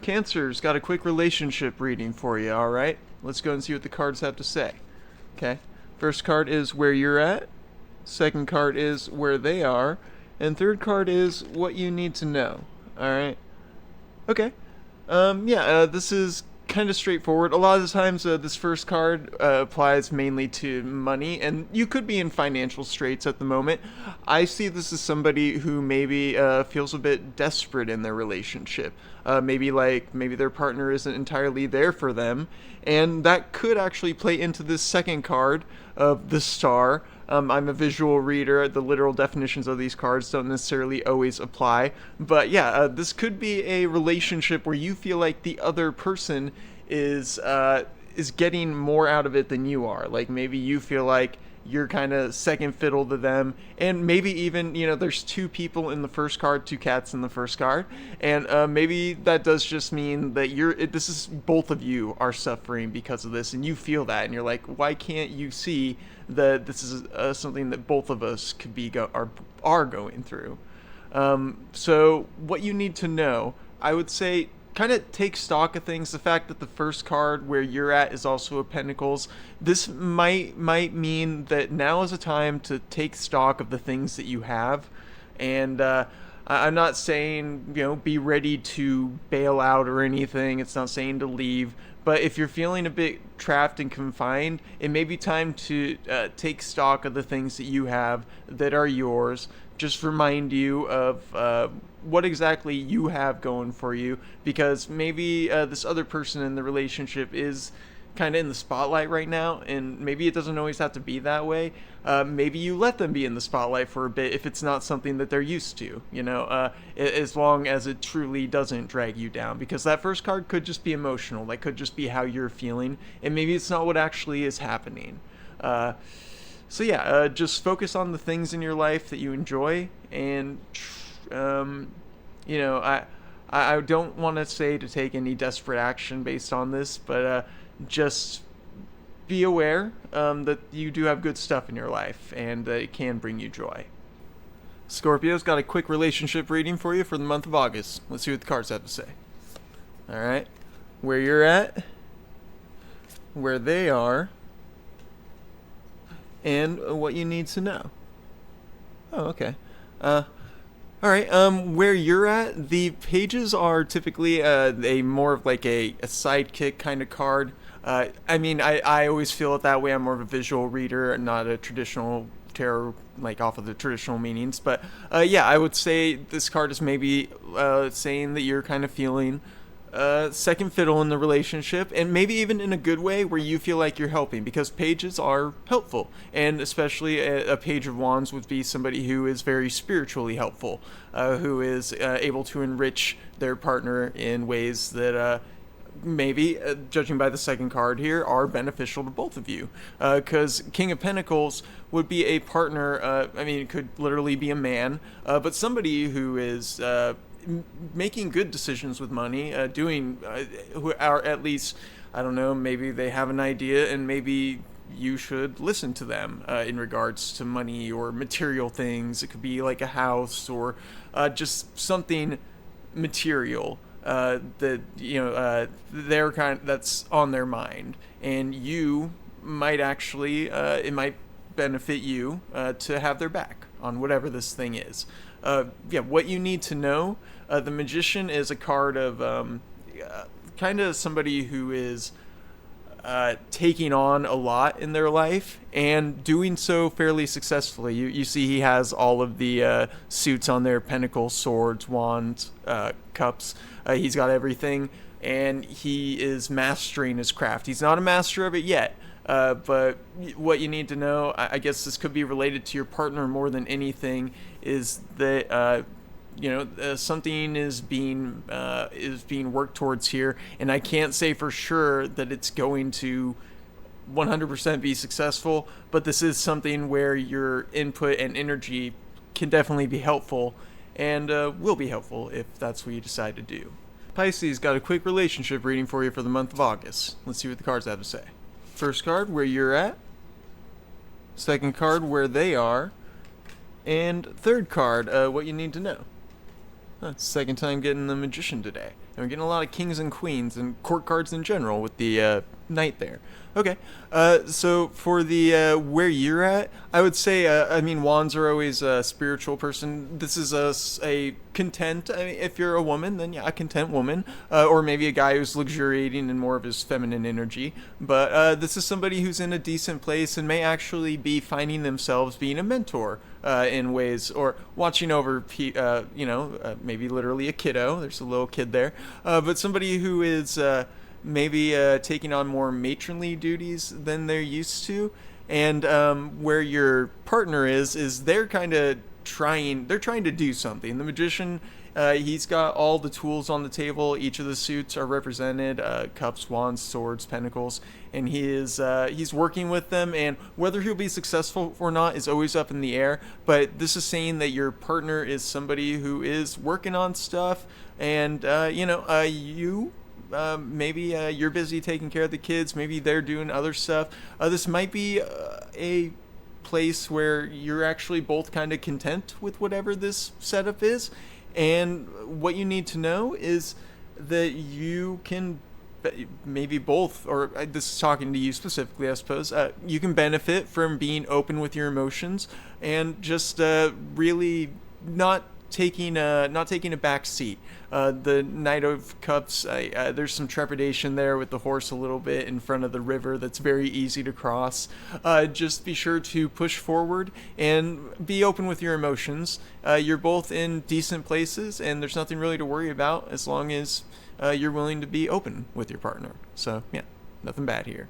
Cancer's got a quick relationship reading for you, alright? Let's go and see what the cards have to say. Okay. First card is where you're at. Second card is where they are. And third card is what you need to know. Alright? Okay. This is kind of straightforward. A lot of the times, this first card applies mainly to money, and you could be in financial straits at the moment. I see this as somebody who maybe feels a bit desperate in their relationship. Maybe their partner isn't entirely there for them, and that could actually play into this second card of the Star. I'm a visual reader. The literal definitions of these cards don't necessarily always apply. But yeah, this could be a relationship where you feel like the other person is getting more out of it than you are. Like maybe you feel like you're kind of second fiddle to them, and maybe even there's two people in the first card, two cats in the first card, and maybe that does just mean that this is both of you are suffering because of this, and you feel that, and you're like, why can't you see that this is something that both of us could be are going through? So what you need to know, I would say, kind of take stock of things. The fact that the first card where you're at is also a Pentacles, this might mean that now is a time to take stock of the things that you have. And I'm not saying be ready to bail out or anything. It's not saying to leave. But if you're feeling a bit trapped and confined, it may be time to take stock of the things that you have that are yours. Just remind you of what exactly you have going for you, because maybe this other person in the relationship is kind of in the spotlight right now, and maybe it doesn't always have to be that way. Maybe you let them be in the spotlight for a bit if it's not something that they're used to, as long as it truly doesn't drag you down, because that first card could just be emotional. That could just be how you're feeling, and maybe it's not what actually is happening. Just focus on the things in your life that you enjoy, and I don't want to say to take any desperate action based on this, but just be aware that you do have good stuff in your life, and it can bring you joy. Scorpio's got a quick relationship reading for you for the month of August. Let's see what the cards have to say. All right, where you're at, where they are, and what you need to know. Oh, okay. All right. Where you're at, the pages are typically a more of like a sidekick kind of card. I always feel it that way. I'm more of a visual reader, not a traditional tarot, like off of the traditional meanings. But I would say this card is maybe saying that you're kind of feeling second fiddle in the relationship, and maybe even in a good way where you feel like you're helping, because pages are helpful, and especially a page of wands would be somebody who is very spiritually helpful, who is able to enrich their partner in ways that maybe, judging by the second card here, are beneficial to both of you. Because King of Pentacles would be a partner, it could literally be a man, but somebody who is making good decisions with money, who are at least, I don't know, maybe they have an idea, and maybe you should listen to them in regards to money or material things. It could be like a house, or just something material that that's on their mind, and you might actually it might benefit you to have their back on whatever this thing is. What you need to know. The Magician is a card of kind of somebody who is taking on a lot in their life and doing so fairly successfully. You see he has all of the suits on there: pentacles, swords, wands, cups. He's got everything, and he is mastering his craft. He's not a master of it yet. But what you need to know, I guess this could be related to your partner more than anything, is that something is being worked towards here, and I can't say for sure that it's going to 100% be successful, but this is something where your input and energy can definitely be helpful, and will be helpful if that's what you decide to do. Pisces got a quick relationship reading for you for the month of August. Let's see what the cards have to say. First card, where you're at. Second card, where they are. And third card, what you need to know. Second time getting the Magician today. And we're getting a lot of kings and queens and court cards in general with the knight there. Okay, so for the where you're at, I would say, I mean, wands are always a spiritual person. This is a content. I mean, if you're a woman, then yeah, a content woman, or maybe a guy who's luxuriating in more of his feminine energy. But this is somebody who's in a decent place and may actually be finding themselves being a mentor in ways, or watching over, maybe literally a kiddo. There's a little kid there, but somebody who is maybe taking on more matronly duties than they're used to. And where your partner is they're kind of trying to do something. The Magician, he's got all the tools on the table. Each of the suits are represented: cups, wands, swords, pentacles, and he's working with them. And whether he'll be successful or not is always up in the air. But this is saying that your partner is somebody who is working on stuff, and maybe you're busy taking care of the kids. Maybe they're doing other stuff. This might be a place where you're actually both kind of content with whatever this setup is. And what you need to know is that you can maybe both, or this is talking to you specifically, I suppose, you can benefit from being open with your emotions and just really not taking a back seat. The Knight of Cups, there's some trepidation there with the horse a little bit in front of the river that's very easy to cross. Just be sure to push forward and be open with your emotions. You're both in decent places, and there's nothing really to worry about as long as you're willing to be open with your partner. So yeah, nothing bad here.